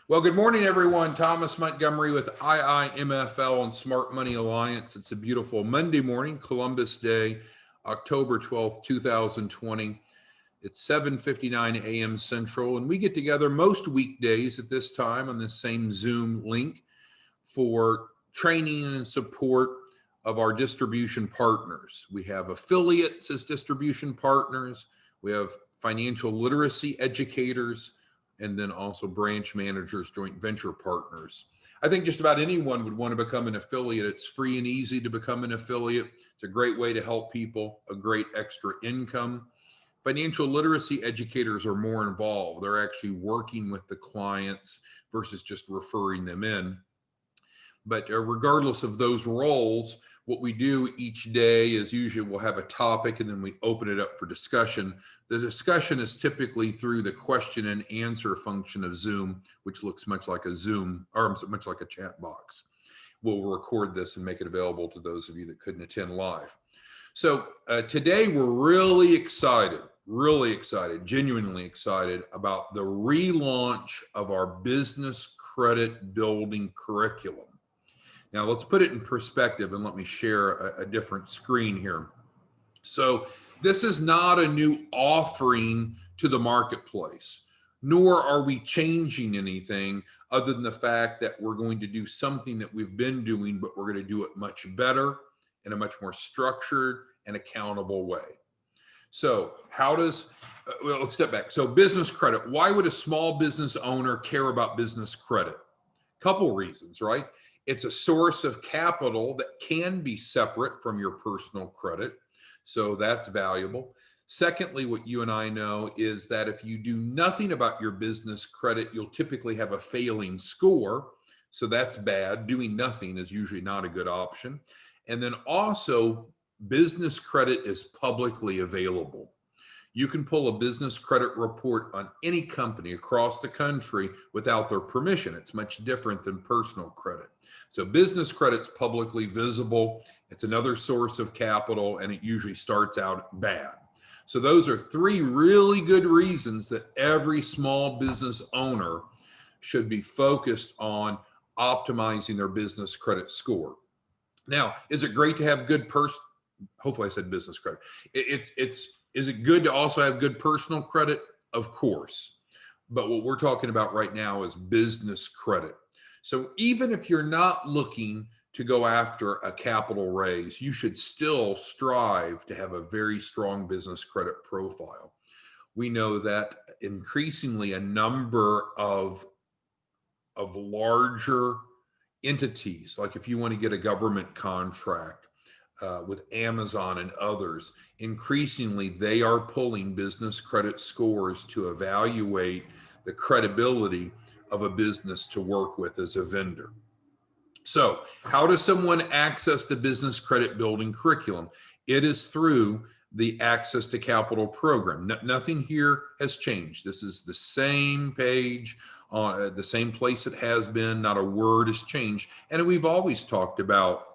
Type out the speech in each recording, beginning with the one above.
Well, good morning, everyone. Thomas Montgomery with IIMFL and Smart Money Alliance. It's a beautiful Monday morning, Columbus Day, October 12th, 2020. It's 7:59 a.m. Central, and we get together most weekdays at this time on the same Zoom link for training and support of our distribution partners. We have affiliates as distribution partners. We have financial literacy educators, and then also branch managers, joint venture partners. I think just about anyone would want to become an affiliate. It's free and easy to become an affiliate. It's a great way to help people, a great extra income. Financial literacy educators are more involved. They're actually working with the clients versus just referring them in. But regardless of those roles, what we do each day is usually we'll have a topic and then we open it up for discussion. The discussion is typically through the question and answer function of Zoom, which looks much like a Zoom, or much like a chat box. We'll record this and make it available to those of you that couldn't attend live. So today we're really excited, genuinely excited about the relaunch of our business credit building curriculum. Now let's put it in perspective and let me share a different screen here. So this is not a new offering to the marketplace, nor are we changing anything other than the fact that we're going to do something that we've been doing, but we're going to do it much better in a much more structured and accountable way. So well, let's step back. So business credit, why would a small business owner care about business credit? Couple reasons, right? It's a source of capital that can be separate from your personal credit. So that's valuable. Secondly, what you and I know is that if you do nothing about your business credit, you'll typically have a failing score. So that's bad. Doing nothing is usually not a good option. And then also, business credit is publicly available. You can pull a business credit report on any company across the country without their permission. It's much different than personal credit. So business credit's publicly visible. It's another source of capital, and it usually starts out bad. So those are three really good reasons that every small business owner should be focused on optimizing their business credit score. Now, is it great to have good hopefully I said business credit. Is it good to also have good personal credit? Of course. But what we're talking about right now is business credit. So even if you're not looking to go after a capital raise, you should still strive to have a very strong business credit profile. We know that increasingly a number of larger entities, like if you want to get a government contract, with Amazon and others, increasingly they are pulling business credit scores to evaluate the credibility of a business to work with as a vendor. So how does someone access the business credit building curriculum? It is through the Access to Capital program. Nothing here has changed. This is the same page, the same place it has been. Not a word has changed. And we've always talked about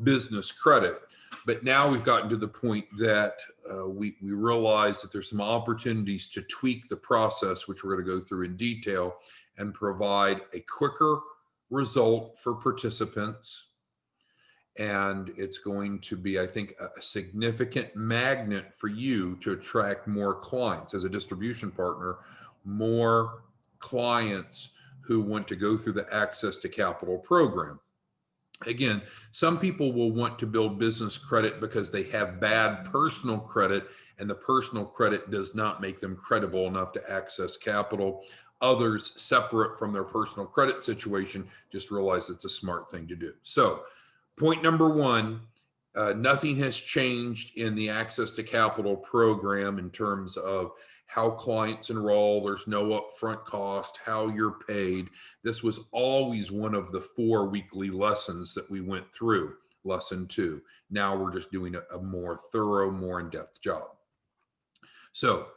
business credit, but now we've gotten to the point that we realize that there's some opportunities to tweak the process, which we're going to go through in detail, and provide a quicker result for participants. And it's going to be, I think, a significant magnet for you to attract more clients as a distribution partner, more clients who want to go through the Access to Capital program. Again, some people will want to build business credit because they have bad personal credit and the personal credit does not make them credible enough to access capital. Others, separate from their personal credit situation, just realize it's a smart thing to do. So point number one, nothing has changed in the Access to Capital program in terms of how clients enroll. There's no upfront cost, how you're paid. This was always one of the 4 weekly lessons that we went through, lesson 2. Now we're just doing a more thorough, more in-depth job. So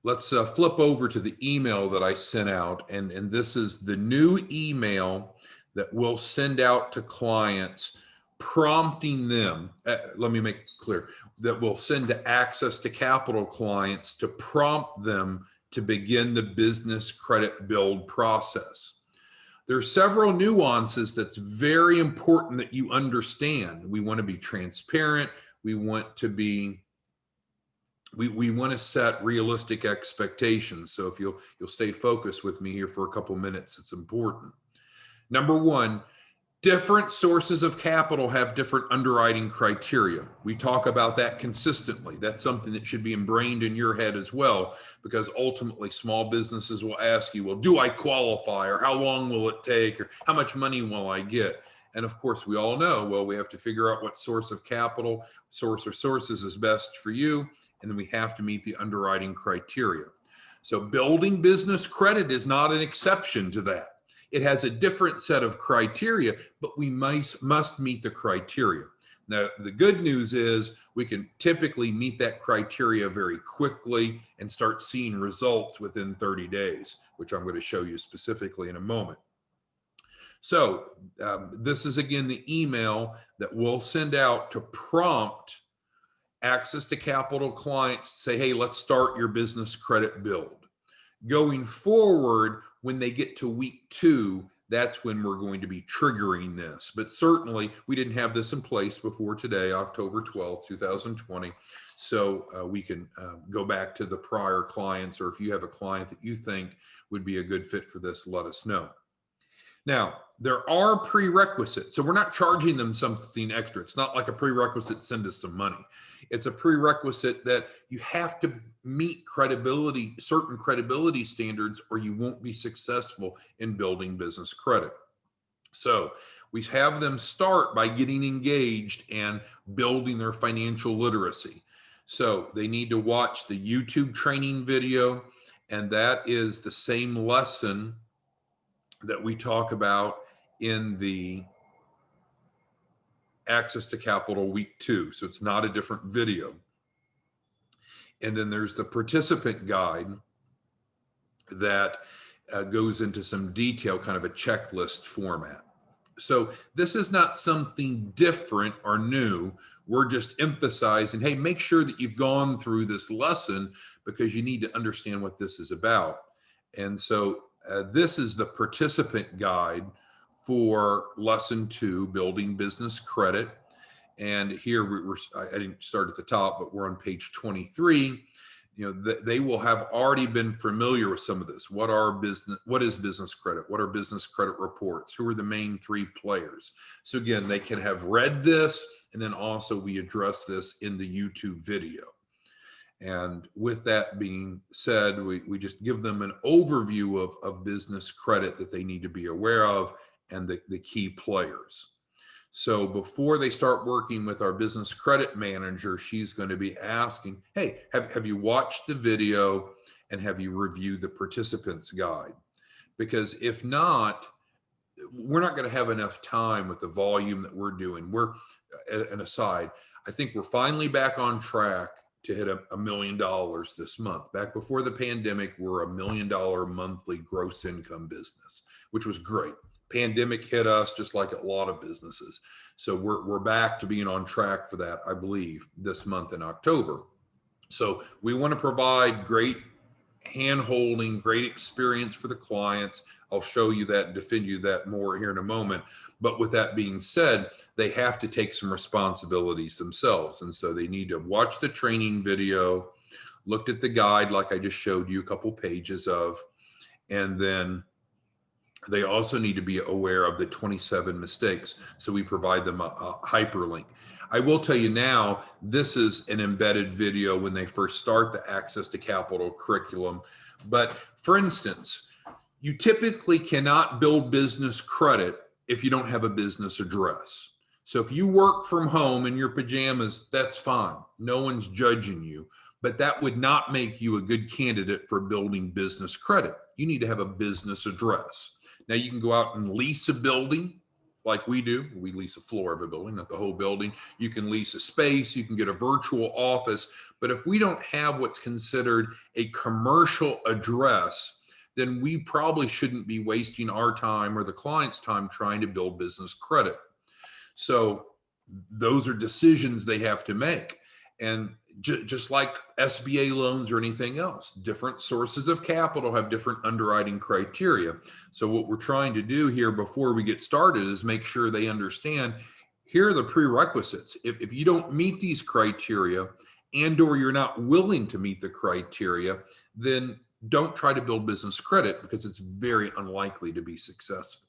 let's flip over to the email that I sent out. And this is the new email that we'll send out to clients, prompting them, let me make it clear, that we'll send to Access to Capital clients to prompt them to begin the business credit build process. There are several nuances that's very important that you understand. We want to be transparent. We want to be, we want to set realistic expectations. So if you'll stay focused with me here for a couple minutes, it's important. Number one, different sources of capital have different underwriting criteria. We talk about that consistently. That's something that should be ingrained in your head as well, because ultimately small businesses will ask you, well, do I qualify, or how long will it take, or how much money will I get? And of course, we all know, well, we have to figure out what source of capital, source or sources is best for you. And then we have to meet the underwriting criteria. So building business credit is not an exception to that. It has a different set of criteria, but we must meet the criteria. Now, the good news is we can typically meet that criteria very quickly and start seeing results within 30 days, which I'm going to show you specifically in a moment. So this is, again, the email that we'll send out to prompt Access to Capital clients to say, hey, let's start your business credit build. Going forward, when they get to week 2, that's when we're going to be triggering this. But certainly, we didn't have this in place before today, October 12th, 2020. So we can go back to the prior clients, or if you have a client that you think would be a good fit for this, let us know. Now, there are prerequisites. So we're not charging them something extra. It's not like a prerequisite, send us some money. It's a prerequisite that you have to meet credibility, certain credibility standards, or you won't be successful in building business credit. So we have them start by getting engaged and building their financial literacy. So they need to watch the YouTube training video, and that is the same lesson that we talk about in the Access to Capital week 2. So it's not a different video. And then there's the participant guide that goes into some detail, kind of a checklist format. So this is not something different or new. We're just emphasizing, hey, make sure that you've gone through this lesson, because you need to understand what this is about. And so this is the participant guide for lesson 2, building business credit. And here I didn't start at the top, but we're on page 23. You know, they will have already been familiar with some of this. What is business credit? What are business credit reports? Who are the main 3 players? So again, they can have read this, and then also we address this in the YouTube video. And with that being said, we just give them an overview of business credit that they need to be aware of, and the key players. So before they start working with our business credit manager, she's going to be asking, hey, have you watched the video, and have you reviewed the participants guide? Because if not, we're not going to have enough time with the volume that we're doing. An aside, I think we're finally back on track to hit $1 million this month. Back before the pandemic, we're $1 million monthly gross income business, which was great. Pandemic hit us just like a lot of businesses. So we're back to being on track for that, I believe, this month in October. So we want to provide great hand-holding, great experience for the clients. I'll show you that and defend you that more here in a moment. But with that being said, they have to take some responsibilities themselves. And so they need to watch the training video, looked at the guide like I just showed you a couple pages of, and then they also need to be aware of the 27 mistakes. So we provide them a hyperlink. I will tell you now, this is an embedded video when they first start the Access to Capital curriculum. But for instance, you typically cannot build business credit if you don't have a business address. So if you work from home in your pajamas, that's fine. No one's judging you. But that would not make you a good candidate for building business credit. You need to have a business address. Now you can go out and lease a building like we do. We lease a floor of a building, not the whole building. You can lease a space, you can get a virtual office. But if we don't have what's considered a commercial address, then we probably shouldn't be wasting our time or the client's time trying to build business credit. So those are decisions they have to make. And just like SBA loans or anything else, different sources of capital have different underwriting criteria. So what we're trying to do here before we get started is make sure they understand, here are the prerequisites. If you don't meet these criteria and or you're not willing to meet the criteria, then don't try to build business credit because it's very unlikely to be successful.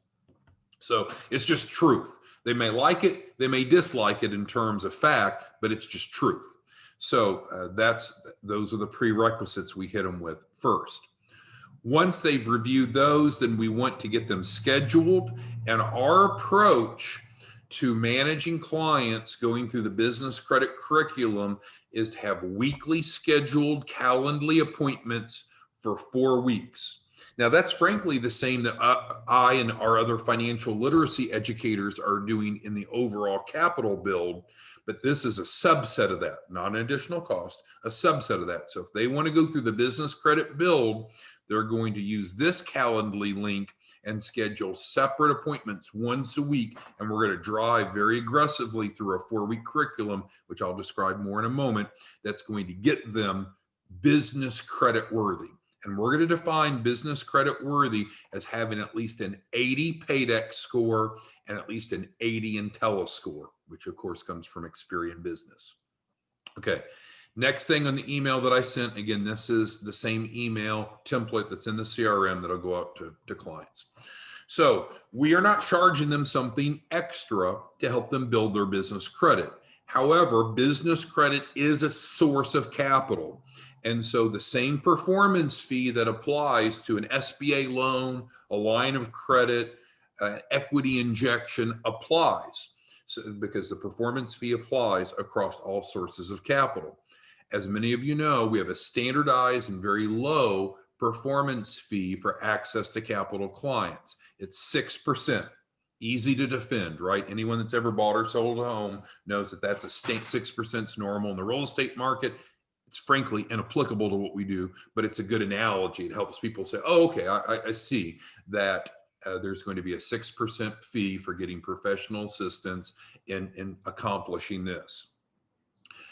So it's just truth. They may like it, they may dislike it in terms of fact, but it's just truth. So those are the prerequisites we hit them with first. Once they've reviewed those, then we want to get them scheduled. And our approach to managing clients going through the business credit curriculum is to have weekly scheduled Calendly appointments for 4 weeks. Now, that's frankly the same that I and our other financial literacy educators are doing in the overall capital build, but this is a subset of that, not an additional cost, a subset of that. So if they want to go through the business credit build, they're going to use this Calendly link and schedule separate appointments once a week. And we're going to drive very aggressively through a 4-week curriculum, which I'll describe more in a moment, that's going to get them business credit worthy. And we're going to define business credit worthy as having at least an 80 Paydex score and at least an 80 Intella score, which of course comes from Experian Business. Okay, next thing on the email that I sent, again, this is the same email template that's in the CRM that'll go out to clients. So we are not charging them something extra to help them build their business credit. However, business credit is a source of capital. And so the same performance fee that applies to an SBA loan, a line of credit, equity injection applies. So, because the performance fee applies across all sources of capital. As many of you know, we have a standardized and very low performance fee for access to capital clients. It's 6%. Easy to defend, right? Anyone that's ever bought or sold a home knows that that's a 6% is normal in the real estate market. It's frankly inapplicable to what we do, but it's a good analogy. It helps people say, oh, okay, I see that there's going to be a 6% fee for getting professional assistance in accomplishing this.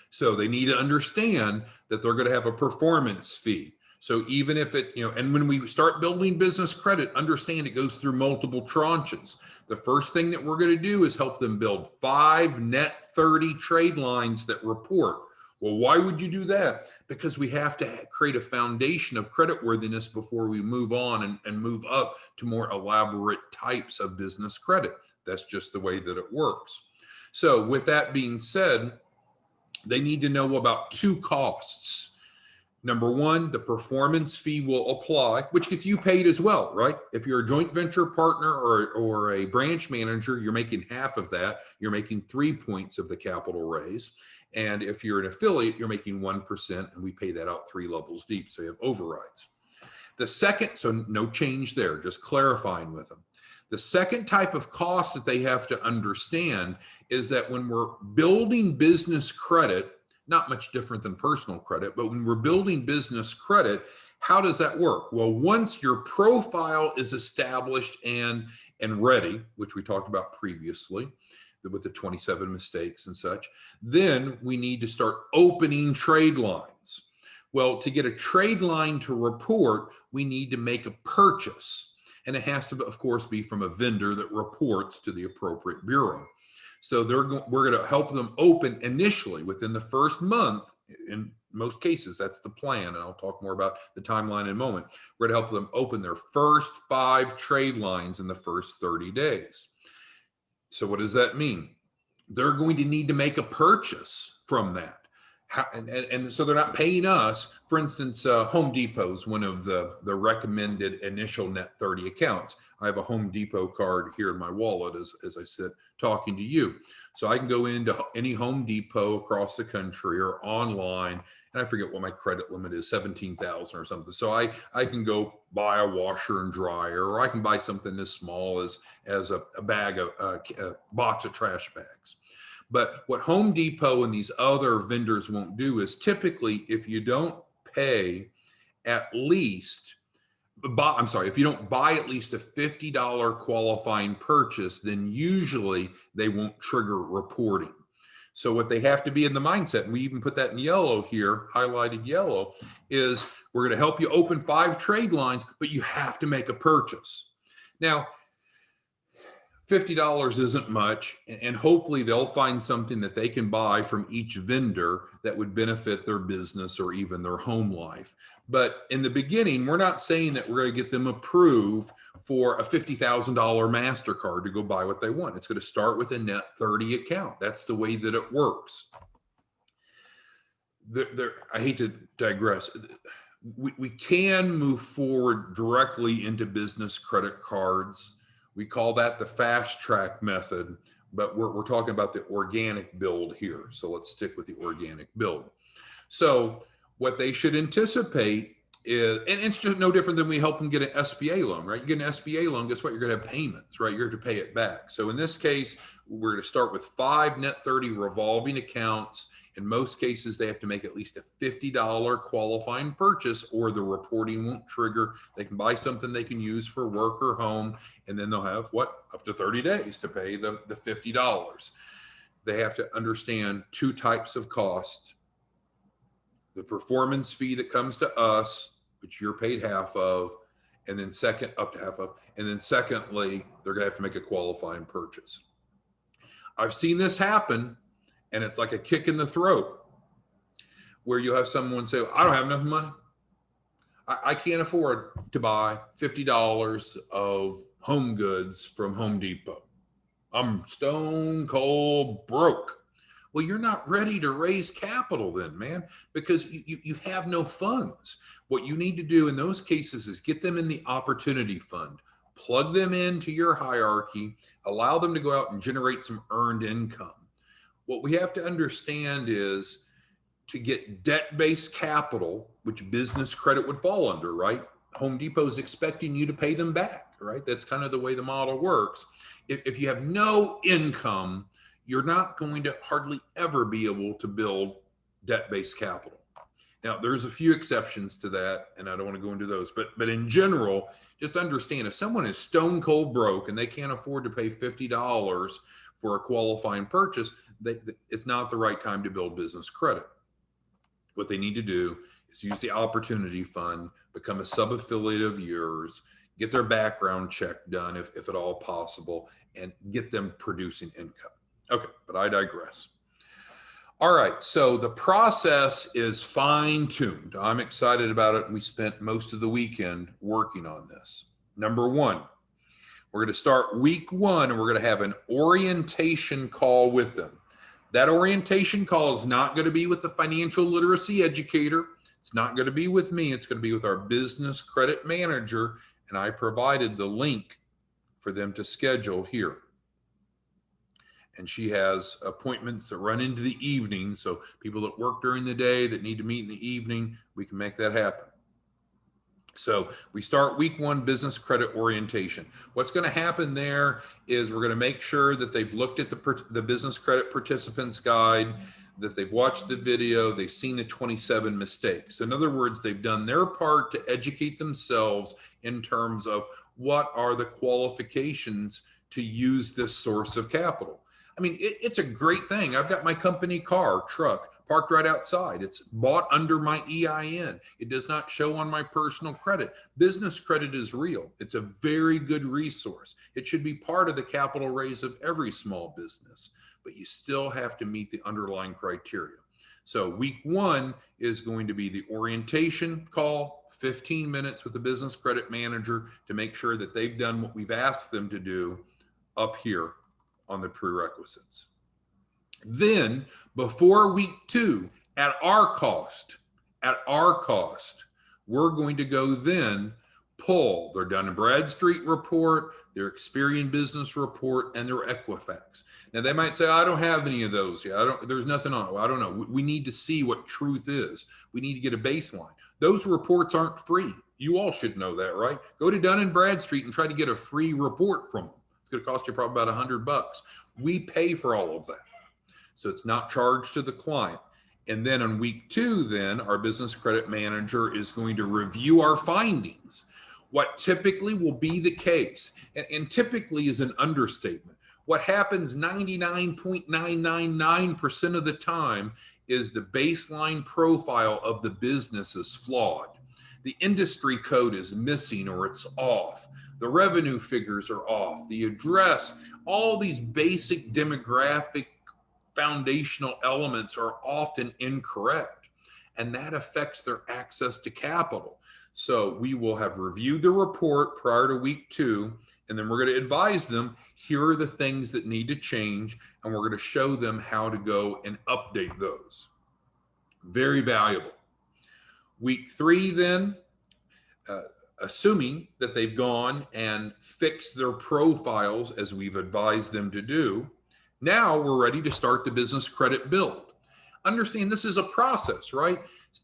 So they need to understand that they're going to have a performance fee. So even if it, and when we start building business credit, understand it goes through multiple tranches. The first thing that we're going to do is help them build 5 net 30 trade lines that report. Well, why would you do that? Because we have to create a foundation of creditworthiness before we move on and move up to more elaborate types of business credit. That's just the way that it works. So with that being said, they need to know about 2 costs. Number 1, the performance fee will apply, which gets you paid as well, right? If you're a joint venture partner or a branch manager, you're making half of that. You're making 3 points of the capital raise. And if you're an affiliate, you're making 1%, and we pay that out 3 levels deep. So you have overrides. The second, so no change there, just clarifying with them. The second type of cost that they have to understand is that when we're building business credit, not much different than personal credit, but when we're building business credit, how does that work? Well, once your profile is established and ready, which we talked about previously, with the 27 mistakes and such, then we need to start opening trade lines. Well, to get a trade line to report, we need to make a purchase. And it has to, of course, be from a vendor that reports to the appropriate bureau. So we're going to help them open initially within the first month. In most cases, that's the plan. And I'll talk more about the timeline in a moment. We're going to help them open their first 5 trade lines in the first 30 days. So what does that mean? They're going to need to make a purchase from that. And so they're not paying us. For instance, Home Depot is one of the recommended initial net 30 accounts. I have a Home Depot card here in my wallet as I sit talking to you. So I can go into any Home Depot across the country or online, and I forget what my credit limit is, 17,000 or something. So I can go buy a washer and dryer, or I can buy something as small as a bag of a box of trash bags. But what Home Depot and these other vendors won't do is typically, if you don't pay at least, if you don't buy at least a $50 qualifying purchase, then usually they won't trigger reporting. So what they have to be in the mindset, and we even put that in yellow here, highlighted yellow, is we're going to help you open 5 trade lines, but you have to make a purchase. Now, $50 isn't much, and hopefully they'll find something that they can buy from each vendor that would benefit their business or even their home life. But in the beginning, we're not saying that we're going to get them approved for a $50,000 MasterCard to go buy what they want. It's going to start with a net 30 account. That's the way that it works. I hate to digress. We can move forward directly into business credit cards. We call that the fast track method, but we're talking about the organic build here. So let's stick with the organic build. So what they should anticipate is, and it's just no different than we help them get an SBA loan, right? You get an SBA loan, guess what? You're going to have payments, right? You're going to pay it back. So in this case, we're going to start with 5 net 30 revolving accounts. In most cases, they have to make at least a $50 qualifying purchase or the reporting won't trigger. They can buy something they can use for work or home, and then they'll have up to 30 days to pay the $50. They have to understand 2 types of cost: the performance fee that comes to us, which you're paid half of, and then up to half of, and then secondly, they're going to have to make a qualifying purchase. I've seen this happen, and it's like a kick in the throat, where you have someone say, I don't have enough money. I can't afford to buy $50 of home goods from Home Depot. I'm stone cold broke. Well, you're not ready to raise capital then, man, because you have no funds. What you need to do in those cases is get them in the opportunity fund, plug them into your hierarchy, allow them to go out and generate some earned income. What we have to understand is, to get debt-based capital, which business credit would fall under, right? Home Depot is expecting you to pay them back, right? That's kind of the way the model works. If you have no income, you're not going to hardly ever be able to build debt-based capital. Now, there's a few exceptions to that, and I don't want to go into those, but in general, just understand, if someone is stone cold broke and they can't afford to pay $50 for a qualifying purchase, it's not the right time to build business credit. What they need to do is use the opportunity fund, become a sub-affiliate of yours, get their background check done if at all possible, and get them producing income. Okay, but I digress. All right, so the process is fine-tuned. I'm excited about it, and we spent most of the weekend working on this. Number 1, we're going to start week 1, and we're going to have an orientation call with them. That orientation call is not going to be with the financial literacy educator. It's not going to be with me. It's going to be with our business credit manager, and I provided the link for them to schedule here. And she has appointments that run into the evening, so people that work during the day that need to meet in the evening, we can make that happen. So we start week 1 business credit orientation. What's going to happen there is we're going to make sure that they've looked at the business credit participants guide, that they've watched the video, they've seen the 27 mistakes. In other words, they've done their part to educate themselves in terms of what are the qualifications to use this source of capital. I mean, it's a great thing. I've got my company car, truck, parked right outside. It's bought under my EIN. It does not show on my personal credit. Business credit is real. It's a very good resource. It should be part of the capital raise of every small business, but you still have to meet the underlying criteria. So week 1 is going to be the orientation call, 15 minutes with the business credit manager to make sure that they've done what we've asked them to do up here on the prerequisites. Then before week 2, at our cost, we're going to go then pull their Dun & Bradstreet report, their Experian business report, and their Equifax. Now they might say, I don't have any of those yet. There's nothing on it. Well, I don't know. We need to see what truth is. We need to get a baseline. Those reports aren't free. You all should know that, right? Go to Dun & Bradstreet and try to get a free report from them. It's going to cost you probably about $100. We pay for all of that. So it's not charged to the client. And then on week 2, then our business credit manager is going to review our findings. What typically will be the case, and typically is an understatement. What happens 99.999% of the time is the baseline profile of the business is flawed. The industry code is missing or it's off. The revenue figures are off. The address, all these basic demographic foundational elements are often incorrect, and that affects their access to capital. So we will have reviewed the report prior to week 2, and then we're going to advise them, here are the things that need to change, and we're going to show them how to go and update those. Very valuable. Week 3 then, assuming that they've gone and fixed their profiles as we've advised them to do, now we're ready to start the business credit build. Understand this is a process, right?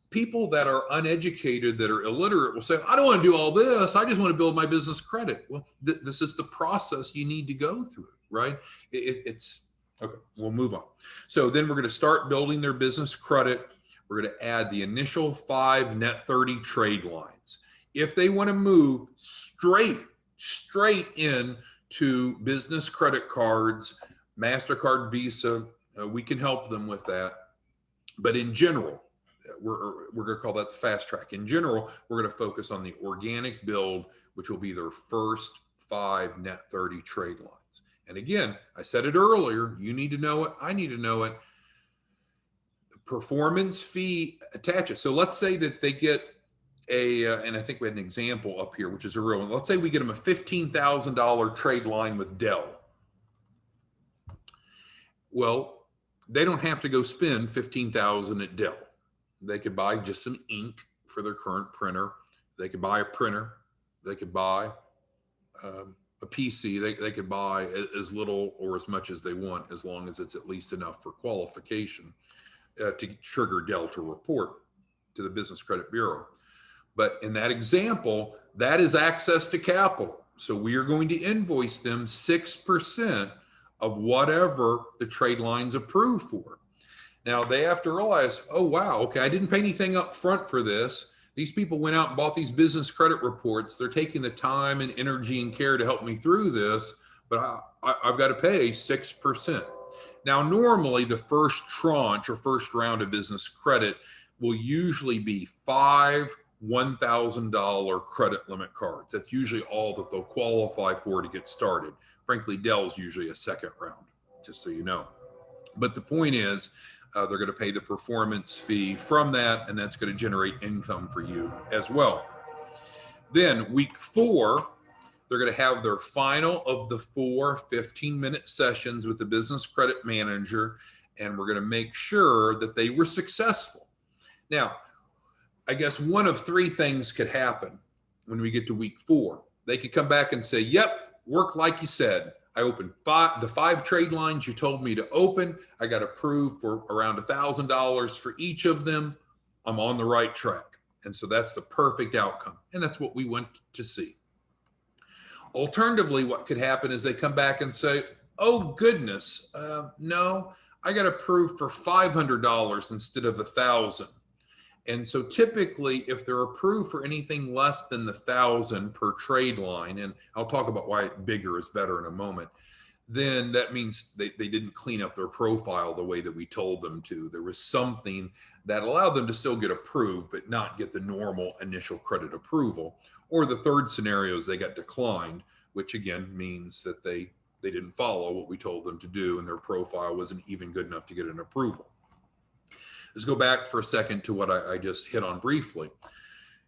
People that are uneducated, that are illiterate will say, I don't want to do all this. I just want to build my business credit. Well, this is the process you need to go through, right? It's okay. We'll move on. So then we're going to start building their business credit. We're going to add the initial 5 net 30 trade lines. If they want to move straight in to business credit cards, MasterCard, Visa, we can help them with that. But in general, we're going to call that the fast track. In general, we're going to focus on the organic build, which will be their first 5 net 30 trade lines. And again, I said it earlier, you need to know it. I need to know it. The performance fee attaches. So let's say that they get and I think we had an example up here, which is a real one. Let's say we get them a $15,000 trade line with Dell. Well, they don't have to go spend $15,000 at Dell. They could buy just some ink for their current printer. They could buy a printer. They could buy a PC. They could buy as little or as much as they want, as long as it's at least enough for qualification to trigger Dell to report to the Business Credit Bureau. But in that example, that is access to capital. So we are going to invoice them 6% of whatever the trade line's approved for. Now they have to realize, oh, wow, okay, I didn't pay anything up front for this. These people went out and bought these business credit reports. They're taking the time and energy and care to help me through this, but I've got to pay 6%. Now, normally the first tranche or first round of business credit will usually be 5 $1,000 credit limit cards. That's usually all that they'll qualify for to get started. Frankly, Dell's usually a second round, just so you know. But the point is, they're going to pay the performance fee from that, and that's going to generate income for you as well. Then week 4, they're going to have their final of the 4 15-minute sessions with the business credit manager, and we're going to make sure that they were successful. Now, I guess one of 3 things could happen when we get to week 4. They could come back and say, yep, work like you said. I opened the 5 trade lines you told me to open. I got approved for around $1,000 for each of them. I'm on the right track. And so that's the perfect outcome. And that's what we want to see. Alternatively, what could happen is they come back and say, oh, goodness, no, I got approved for $500 instead of $1,000. And so typically, if they're approved for anything less than the $1,000 per trade line, and I'll talk about why bigger is better in a moment, then that means they didn't clean up their profile the way that we told them to. There was something that allowed them to still get approved, but not get the normal initial credit approval. Or the third scenario is they got declined, which again means that they didn't follow what we told them to do, and their profile wasn't even good enough to get an approval. Let's go back for a second to what I just hit on briefly.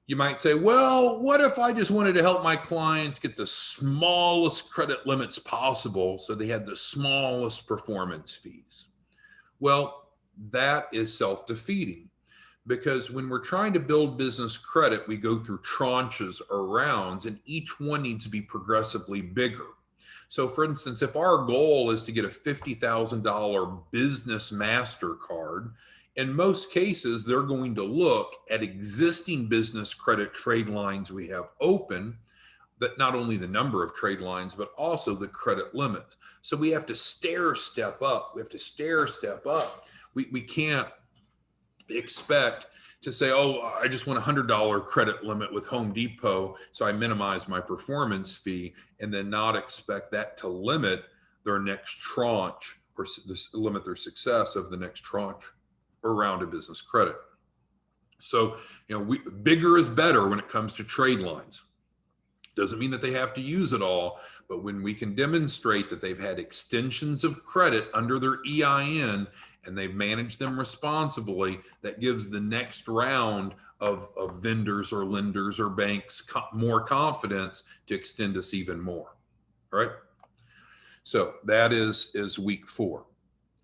You might say, well, what if I just wanted to help my clients get the smallest credit limits possible so they had the smallest performance fees? Well, that is self-defeating, because when we're trying to build business credit, we go through tranches or rounds, and each one needs to be progressively bigger. So for instance, if our goal is to get a $50,000 business MasterCard, in most cases, they're going to look at existing business credit trade lines we have open, that not only the number of trade lines, but also the credit limit. So we have to stair step up. We have to stair step up. We can't expect to say, oh, I just want a $100 credit limit with Home Depot, so I minimize my performance fee, and then not expect that to limit their next tranche or limit their success of the next tranche or round of business credit. So, bigger is better when it comes to trade lines. Doesn't mean that they have to use it all, but when we can demonstrate that they've had extensions of credit under their EIN and they've managed them responsibly, that gives the next round of vendors or lenders or banks more confidence to extend us even more, right? So that is week 4.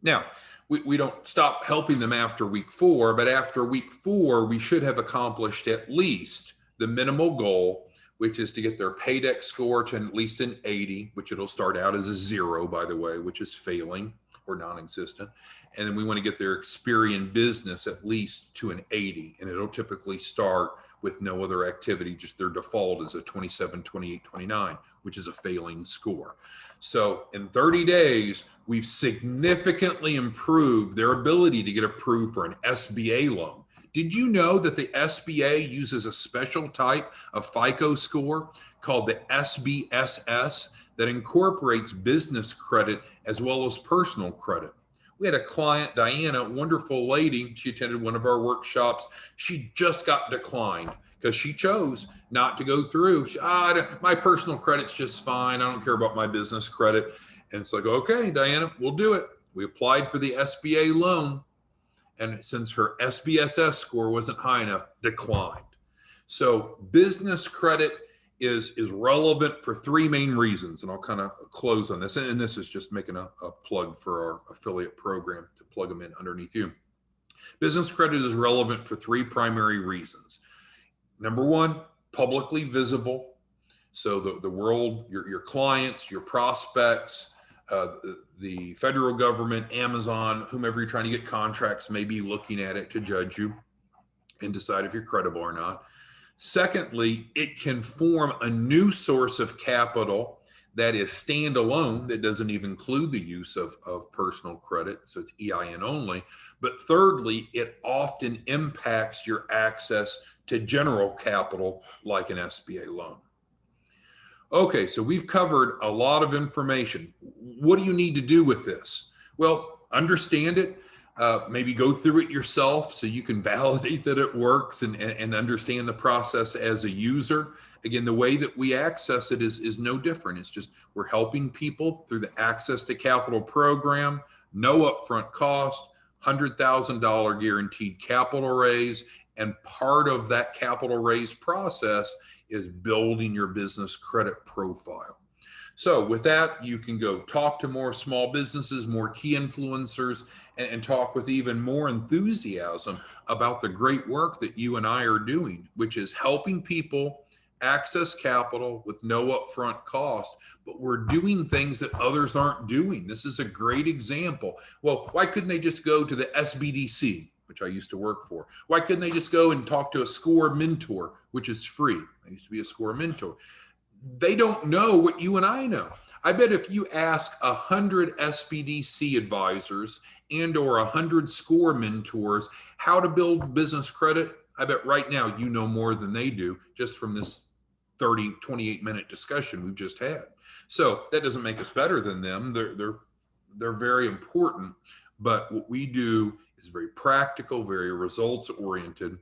Now, we don't stop helping them after week 4, but after week 4, we should have accomplished at least the minimal goal, which is to get their PAYDEX score to at least an 80, which it'll start out as a 0, by the way, which is failing or non-existent. And then we want to get their Experian business at least to an 80, and it'll typically start with no other activity, just their default is a 27, 28, 29, which is a failing score. So in 30 days, we've significantly improved their ability to get approved for an SBA loan. Did you know that the SBA uses a special type of FICO score called the SBSS that incorporates business credit as well as personal credit? We had a client, Diana, wonderful lady. She attended one of our workshops. She just got declined because she chose not to go through. My personal credit's just fine. I don't care about my business credit. And it's like, okay, Diana, we'll do it. We applied for the SBA loan. And since her SBSS score wasn't high enough, declined. So business credit is relevant for 3 main reasons, and I'll kind of close on this. And this is just making a plug for our affiliate program to plug them in underneath you. Business credit is relevant for 3 primary reasons. Number 1, publicly visible. So the world, your clients, your prospects, the federal government, Amazon, whomever you're trying to get contracts may be looking at it to judge you and decide if you're credible or not. Secondly, it can form a new source of capital that is standalone, that doesn't even include the use of personal credit, so it's EIN only. But thirdly, it often impacts your access to general capital like an SBA loan. Okay, so we've covered a lot of information. What do you need to do with this? Well, understand it. Maybe go through it yourself so you can validate that it works and understand the process as a user. Again, the way that we access it is no different. It's just we're helping people through the Access to Capital program, no upfront cost, $100,000 guaranteed capital raise, and part of that capital raise process is building your business credit profile. So with that, you can go talk to more small businesses, more key influencers, and talk with even more enthusiasm about the great work that you and I are doing, which is helping people access capital with no upfront cost, but we're doing things that others aren't doing. This is a great example. Well, why couldn't they just go to the SBDC, which I used to work for? Why couldn't they just go and talk to a SCORE mentor, which is free? I used to be a SCORE mentor. They don't know what you and I know. I bet if you ask 100 SBDC advisors and or 100 SCORE mentors how to build business credit, I bet right now you know more than they do just from this 28-minute discussion we've just had. So that doesn't make us better than them. They're very important, but what we do is very practical, very results oriented,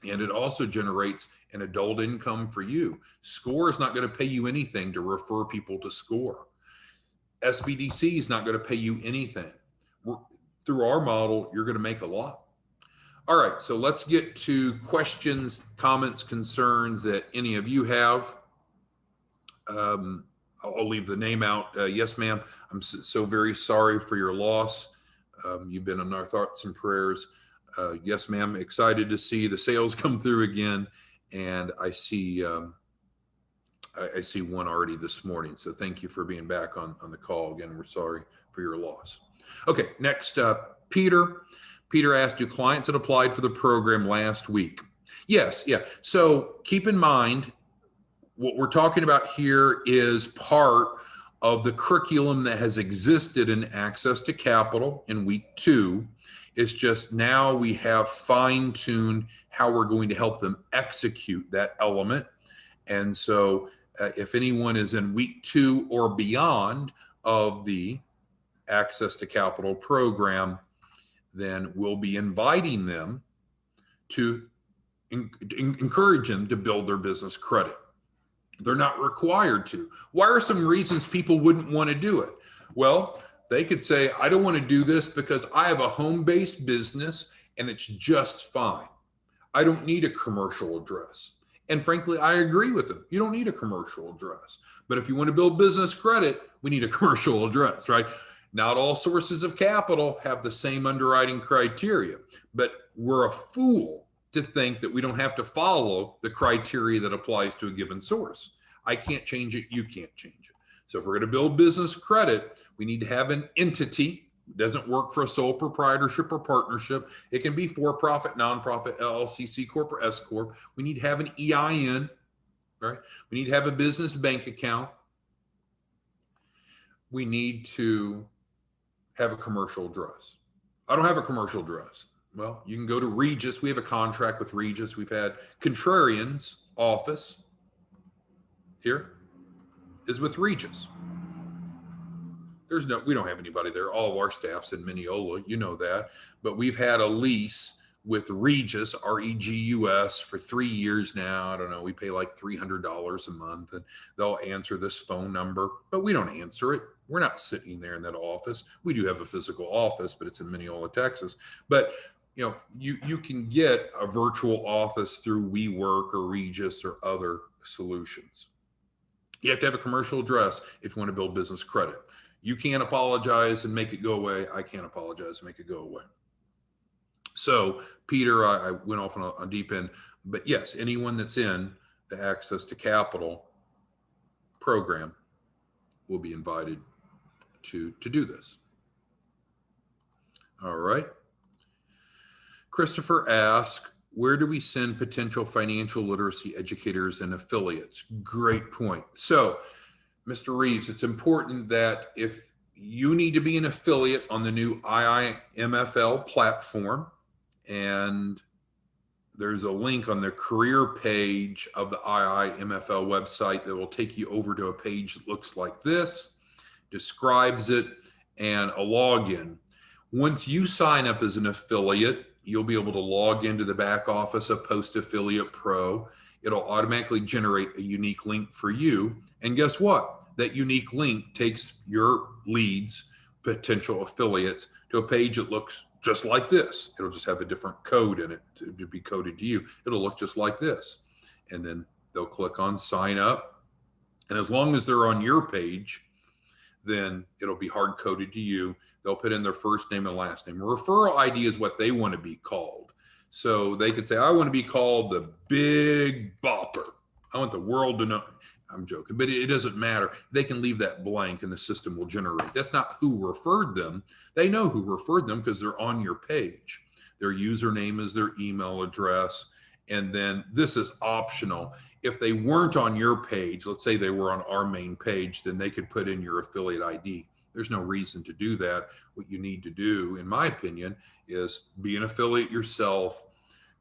and it also generates an adult income for you. SCORE is not going to pay you anything to refer people to SCORE. SBDC is not going to pay you anything. Through our model, you're going to make a lot. All right, so let's get to questions, comments, concerns that any of you have. I'll leave the name out. Yes, ma'am. I'm so very sorry for your loss. You've been in our thoughts and prayers. Yes, ma'am. Excited to see the sales come through again, and I see one already this morning. So thank you for being back on the call again. We're sorry for your loss. Okay, next up, Peter. Peter asked, do clients that applied for the program last week? Yes, yeah. So keep in mind, what we're talking about here is part of the curriculum that has existed in Access to Capital in week 2. It's just now we have fine-tuned how we're going to help them execute that element. And so if anyone is in week 2 or beyond of the Access to Capital program, then we'll be inviting them to encourage them to build their business credit. They're not required to. Why are some reasons people wouldn't want to do it? Well, they could say, I don't want to do this because I have a home-based business and it's just fine. I don't need a commercial address. And frankly, I agree with them. You don't need a commercial address. But if you want to build business credit, we need a commercial address, right? Not all sources of capital have the same underwriting criteria, but we're a fool to think that we don't have to follow the criteria that applies to a given source. I can't change it. You can't change it. So if we're going to build business credit, we need to have an entity. It doesn't work for a sole proprietorship or partnership. It can be for-profit, nonprofit, LLC, C Corp, or S Corp. We need to have an EIN, right? We need to have a business bank account. We need to have a commercial address. I don't have a commercial address. Well, you can go to Regis. We have a contract with Regis. We've had Contrarian's office here is with Regis. We don't have anybody there. All of our staff's in Mineola, you know that. But we've had a lease with Regis, R-E-G-U-S, for 3 years now. I don't know, we pay like $300 a month, and they'll answer this phone number, but we don't answer it. We're not sitting there in that office. We do have a physical office, but it's in Mineola, Texas. But you can get a virtual office through WeWork or Regis or other solutions. You have to have a commercial address if you want to build business credit. You can't apologize and make it go away. I can't apologize and make it go away. So, Peter, I went off on a deep end, but yes, anyone that's in the Access to Capital program will be invited to do this. All right. Christopher asks, where do we send potential financial literacy educators and affiliates? Great point. So, Mr. Reeves, it's important that if you need to be an affiliate on the new IIMFL platform, and there's a link on the career page of the IIMFL website that will take you over to a page that looks like this, describes it, and a login. Once you sign up as an affiliate, you'll be able to log into the back office of Post Affiliate Pro. It'll automatically generate a unique link for you. And guess what? That unique link takes your leads, potential affiliates, to a page that looks just like this. It'll just have a different code in it to be coded to you. It'll look just like this. And then they'll click on sign up. And as long as they're on your page, then it'll be hard coded to you. They'll put in their first name and last name. A referral ID is what they want to be called. So they could say, I want to be called the Big Bopper. I want the world to know. I'm joking, but it doesn't matter. They can leave that blank and the system will generate. That's not who referred them. They know who referred them because they're on your page. Their username is their email address. And then this is optional. If they weren't on your page, let's say they were on our main page, then they could put in your affiliate ID. There's no reason to do that. What you need to do, in my opinion, is be an affiliate yourself,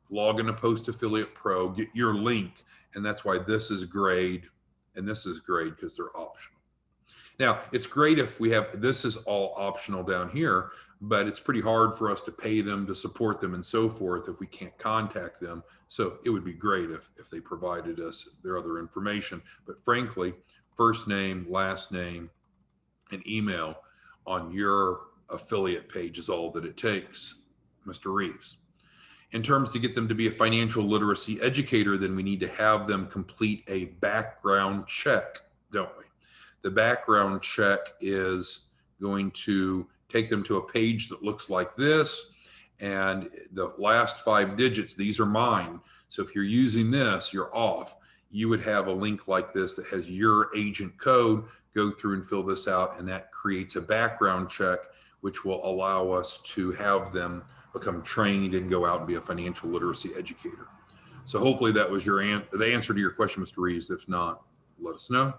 log into Post Affiliate Pro, get your link. And that's why this is great. And this is great because they're optional. Now, it's great if we have, this is all optional down here, but it's pretty hard for us to pay them, to support them, and so forth if we can't contact them. So it would be great if they provided us their other information. But frankly, first name, last name, and email on your affiliate page is all that it takes, Mr. Reeves. In terms to get them to be a financial literacy educator, then we need to have them complete a background check, don't we? The background check is going to take them to a page that looks like this. And the last 5 digits, these are mine. So if you're using this, you're off. You would have a link like this that has your agent code. Go through and fill this out, and that creates a background check, which will allow us to have them become trained and go out and be a financial literacy educator. So hopefully that was the answer to your question, Mr. Reeves. If not, let us know.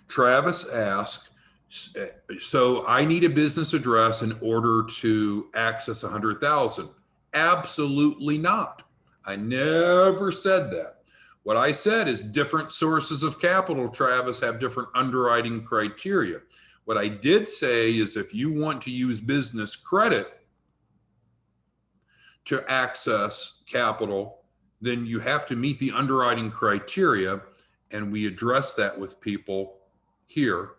Travis asked, so I need a business address in order to access 100,000. Absolutely not. I never said that. What I said is different sources of capital, Travis, have different underwriting criteria. What I did say is if you want to use business credit to access capital, then you have to meet the underwriting criteria. And we address that with people here.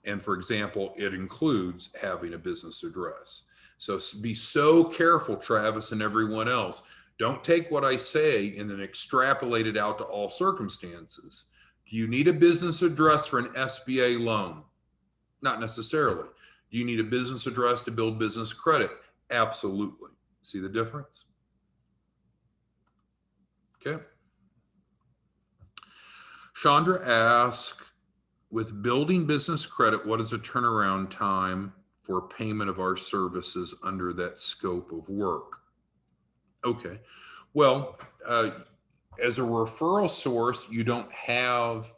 And for example, it includes having a business address. So be so careful, Travis, and everyone else. Don't take what I say and then extrapolate it out to all circumstances. Do you need a business address for an SBA loan? Not necessarily. Do you need a business address to build business credit? Absolutely. See the difference? Okay. Chandra asks, with building business credit, what is the turnaround time for payment of our services under that scope of work? Okay. Well, as a referral source, you don't have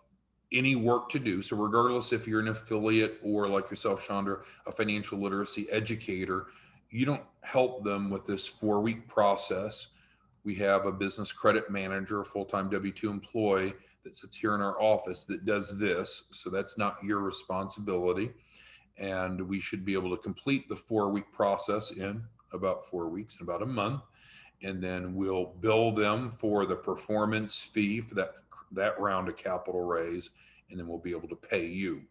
any work to do. So regardless if you're an affiliate or like yourself, Chandra, a financial literacy educator, you don't help them with this 4-week process. We have a business credit manager, a full-time W-2 employee that sits here in our office that does this. So that's not your responsibility. And we should be able to complete the 4-week process in about 4 weeks, in about a month. And then we'll bill them for the performance fee for that round of capital raise, and then we'll be able to pay you.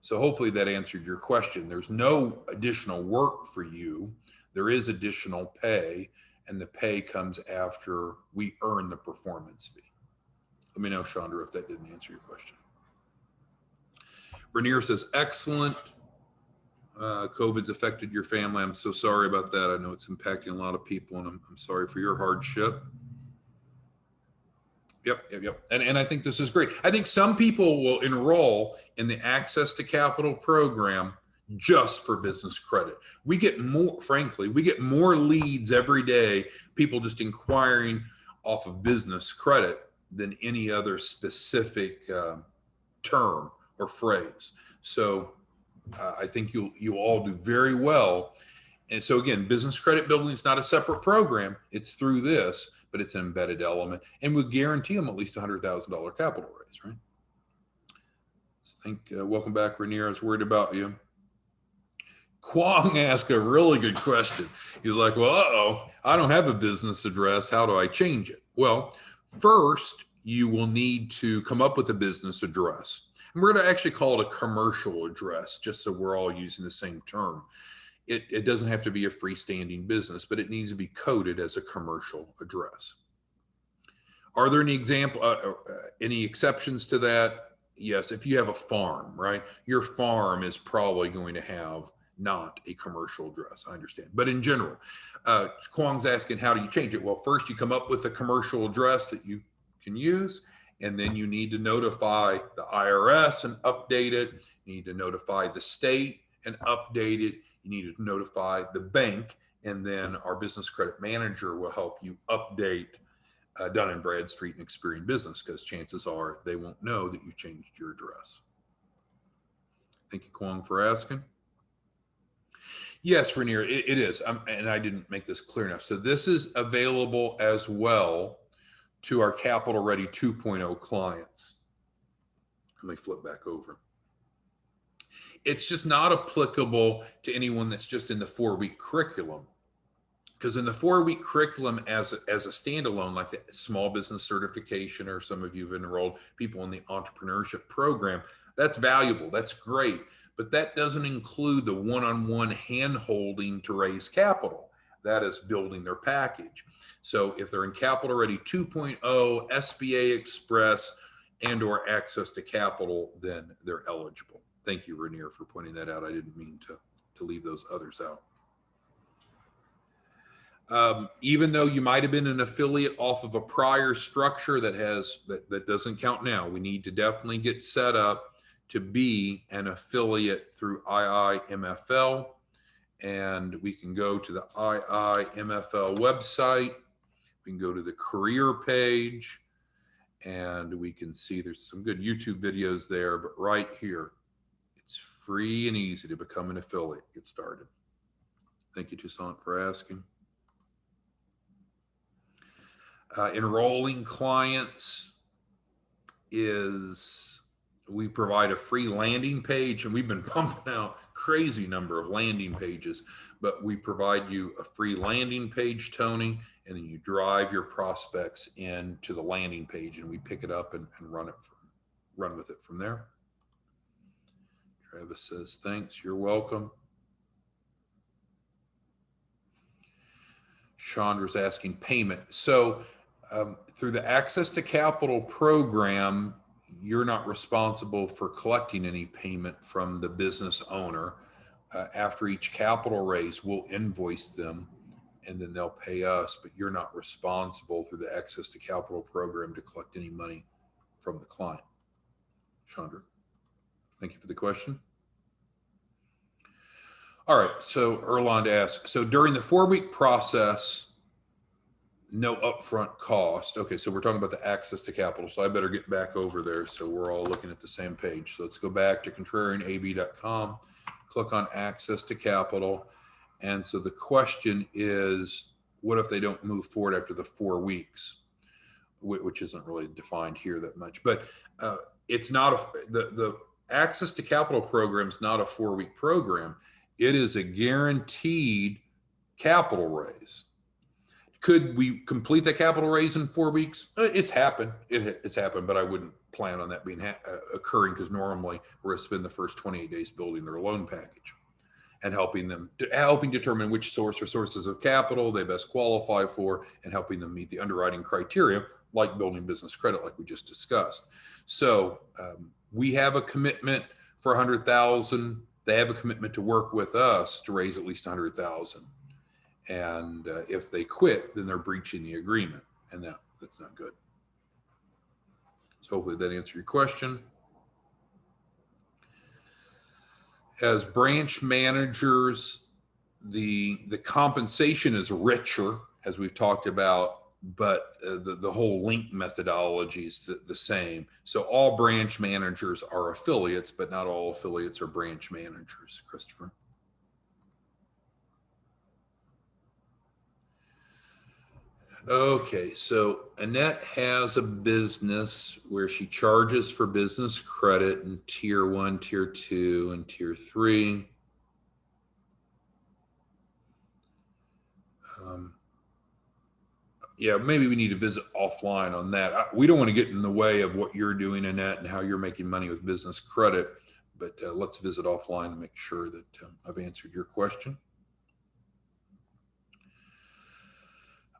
So hopefully that answered your question. There's no additional work for you. There is additional pay, and the pay comes after we earn the performance fee. Let me know, Chandra, if that didn't answer your question. Vernier says, excellent. COVID's affected your family. I'm so sorry about that. I know it's impacting a lot of people, and I'm sorry for your hardship. Yep. And I think this is great. I think some people will enroll in the Access to Capital program just for business credit. We get more, frankly, we get more leads every day, people just inquiring off of business credit than any other specific term or phrase. So I think you'll all do very well. And so again, business credit building is not a separate program. It's through this, but it's an embedded element, and we guarantee them at least $100,000 capital raise, right? So welcome back, Rainier. I was worried about you. Kwong asked a really good question. He's like, well, I don't have a business address. How do I change it? Well, first, you will need to come up with a business address. And we're going to actually call it a commercial address, just so we're all using the same term. It doesn't have to be a freestanding business, but it needs to be coded as a commercial address. Are there any exceptions to that? Yes, if you have a farm, right? Your farm is probably going to have not a commercial address, I understand. But in general, Kwong's asking, how do you change it? Well, first you come up with a commercial address that you can use, and then you need to notify the IRS and update it. You need to notify the state and update it. You need to notify the bank, and then our business credit manager will help you update Dun & Bradstreet and Experian Business, because chances are they won't know that you changed your address. Thank you, Kwong, for asking. Yes, Rainier, it is. And I didn't make this clear enough. So this is available as well to our Capital Ready 2.0 clients. Let me flip back over. It's just not applicable to anyone that's just in the 4-week curriculum. Because in the 4-week curriculum as a standalone, like the small business certification, or some of you have enrolled people in the entrepreneurship program, that's valuable, that's great. But that doesn't include the one-on-one hand-holding to raise capital. That is building their package. So if they're in Capital Ready 2.0, SBA Express, and or Access to Capital, then they're eligible. Thank you, Rainier, for pointing that out. I didn't mean to leave those others out. Even though you might have been an affiliate off of a prior structure that doesn't count now, we need to definitely get set up to be an affiliate through IIMFL. And we can go to the IIMFL website. We can go to the career page, and we can see there's some good YouTube videos there, but right here, it's free and easy to become an affiliate, get started. Thank you, Toussaint, for asking. Enrolling clients is we provide a free landing page, and we've been pumping out crazy number of landing pages, but we provide you a free landing page, Tony, and then you drive your prospects into the landing page, and we pick it up and run with it from there. Travis says, thanks, you're welcome. Chandra's asking payment. So through the Access to Capital program, you're not responsible for collecting any payment from the business owner. After each capital raise, we'll invoice them and then they'll pay us, but you're not responsible through the Access to Capital program to collect any money from the client. Chandra, thank you for the question. All right, so Erland asks, so during the 4-week process, no upfront cost. Okay, so we're talking about the Access to Capital, so I better get back over there so we're all looking at the same page. So let's go back to contrarianab.com, click on Access to Capital. And so the question is, what if they don't move forward after the 4 weeks, which isn't really defined here that much, but it's not the Access to Capital program is not a 4-week program. It is a guaranteed capital raise. Could we complete that capital raise in 4 weeks? It's happened. It's happened, but I wouldn't plan on that being occurring because normally we're going to spend the first 28 days building their loan package and helping determine which source or sources of capital they best qualify for and helping them meet the underwriting criteria like building business credit like we just discussed. So we have a commitment for $100,000. They have a commitment to work with us to raise at least $100,000. And if they quit, then they're breaching the agreement, and that's not good. So hopefully that answered your question. As branch managers, the compensation is richer, as we've talked about, but the whole link methodology is the same. So all branch managers are affiliates, but not all affiliates are branch managers, Christopher. Okay, so Annette has a business where she charges for business credit in tier 1, tier 2, and tier 3. Yeah, maybe we need to visit offline on that. We don't want to get in the way of what you're doing, Annette, and how you're making money with business credit, but let's visit offline and make sure that I've answered your question.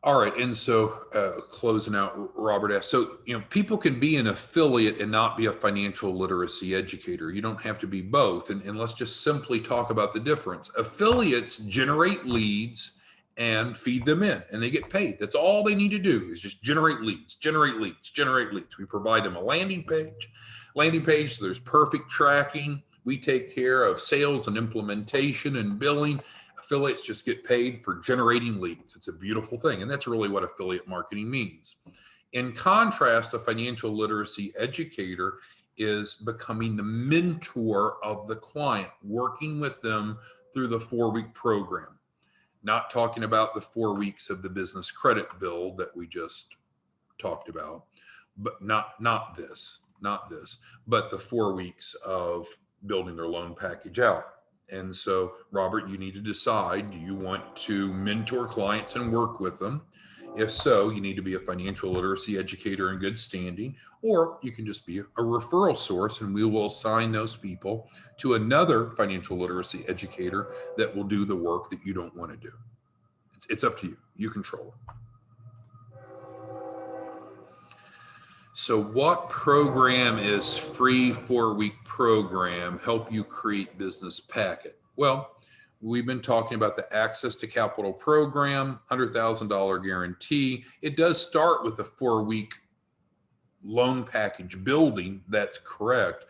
All right, and so closing out, Robert asked, so people can be an affiliate and not be a financial literacy educator. You don't have to be both, and let's just simply talk about the difference. Affiliates generate leads and feed them in, and they get paid. That's all they need to do is just generate leads, generate leads, generate leads. We provide them a landing page, so there's perfect tracking. We take care of sales and implementation and billing. Affiliates just get paid for generating leads. It's a beautiful thing. And that's really what affiliate marketing means. In contrast, a financial literacy educator is becoming the mentor of the client, working with them through the 4-week program. Not talking about the 4 weeks of the business credit build that we just talked about, but not this, but the 4 weeks of building their loan package out. And so, Robert, you need to decide, do you want to mentor clients and work with them? If so, you need to be a financial literacy educator in good standing, or you can just be a referral source and we will assign those people to another financial literacy educator that will do the work that you don't want to do. It's up to you. You control it. So what program is free 4-week program help you create business packet? Well, we've been talking about the Access to Capital program, $100,000 guarantee. It does start with the 4-week loan package building. That's correct.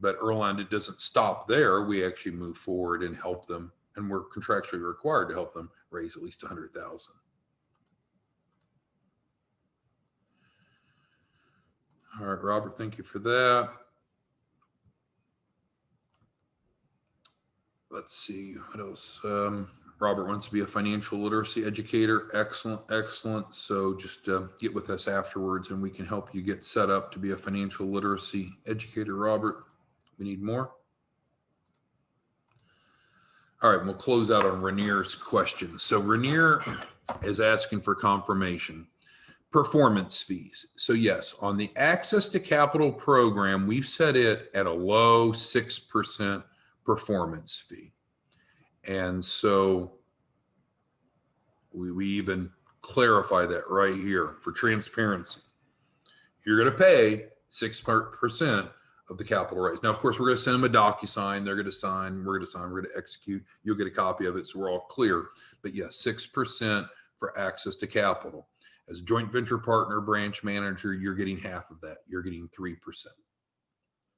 But Erland, it doesn't stop there. We actually move forward and help them, and we're contractually required to help them raise at least $100,000. All right, Robert, thank you for that. Let's see what else. Robert wants to be a financial literacy educator. Excellent, excellent. So just get with us afterwards and we can help you get set up to be a financial literacy educator, Robert. We need more. All right, we'll close out on Rainier's question. So Rainier is asking for confirmation. Performance fees. So yes, on the Access to Capital program, we've set it at a low 6% performance fee. And so we even clarify that right here for transparency. You're going to pay 6% of the capital raise. Now, of course, we're going to send them a DocuSign. They're going to sign. We're going to sign. We're going to execute. You'll get a copy of it, so we're all clear. But yes, 6% for Access to Capital. As a joint venture partner, branch manager, you're getting half of that. You're getting 3%,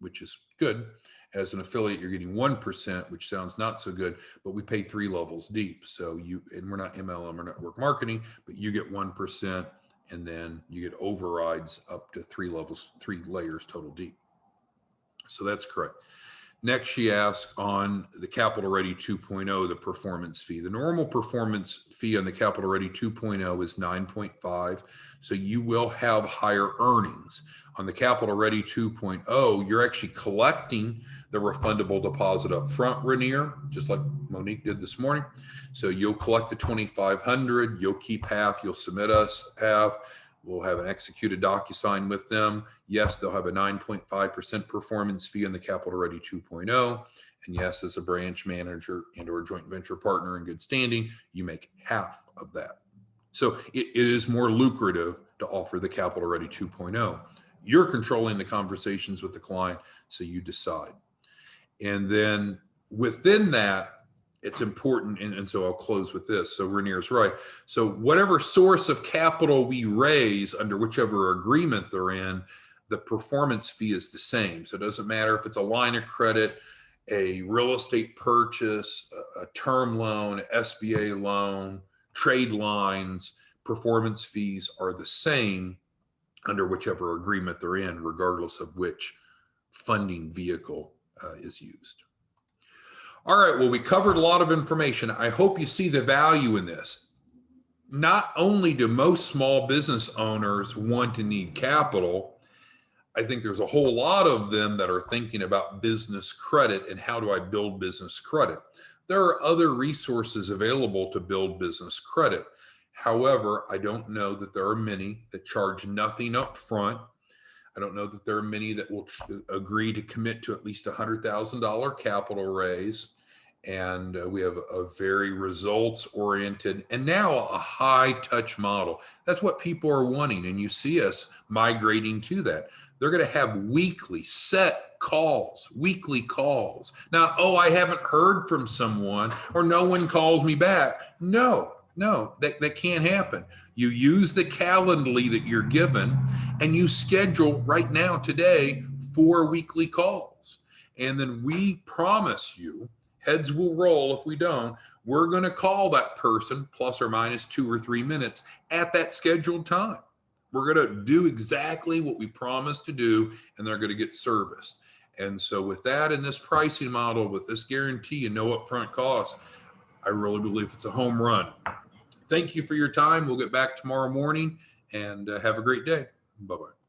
which is good. As an affiliate, you're getting 1%, which sounds not so good, but we pay 3 levels deep. So and we're not MLM or network marketing, but you get 1%, and then you get overrides up to 3 layers total deep. So that's correct. Next, she asked on the Capital Ready 2.0, the performance fee. The normal performance fee on the Capital Ready 2.0 is 9.5. So you will have higher earnings. On the Capital Ready 2.0, you're actually collecting the refundable deposit up front, Rainier, just like Monique did this morning. So you'll collect the $2,500, you'll keep half, you'll submit us half. We'll have an executed DocuSign with them. Yes, they'll have a 9.5% performance fee on the Capital Ready 2.0. And yes, as a branch manager and or joint venture partner in good standing, you make half of that. So it is more lucrative to offer the Capital Ready 2.0. You're controlling the conversations with the client, so you decide. And then within that, it's important, and so I'll close with this. So Rainier's right. So whatever source of capital we raise under whichever agreement they're in, the performance fee is the same. So it doesn't matter if it's a line of credit, a real estate purchase, a term loan, SBA loan, trade lines, performance fees are the same under whichever agreement they're in, regardless of which funding vehicle is used. All right, well, we covered a lot of information. I hope you see the value in this. Not only do most small business owners want and need capital, I think there's a whole lot of them that are thinking about business credit and how do I build business credit. There are other resources available to build business credit. However, I don't know that there are many that charge nothing up front. I don't know that there are many that will agree to commit to at least $100,000 capital raise. And we have a very results-oriented and now a high-touch model. That's what people are wanting, and you see us migrating to that. They're going to have weekly set calls, weekly calls. Now, oh, I haven't heard from someone or no one calls me back. No, that can't happen. You use the Calendly that you're given and you schedule right now today 4 weekly calls. And then we promise you, heads will roll if we don't, we're going to call that person plus or minus 2 or 3 minutes at that scheduled time. We're going to do exactly what we promised to do, and they're going to get serviced. And so with that and this pricing model, with this guarantee and no upfront costs, I really believe it's a home run. Thank you for your time. We'll get back tomorrow morning, and have a great day. Bye-bye.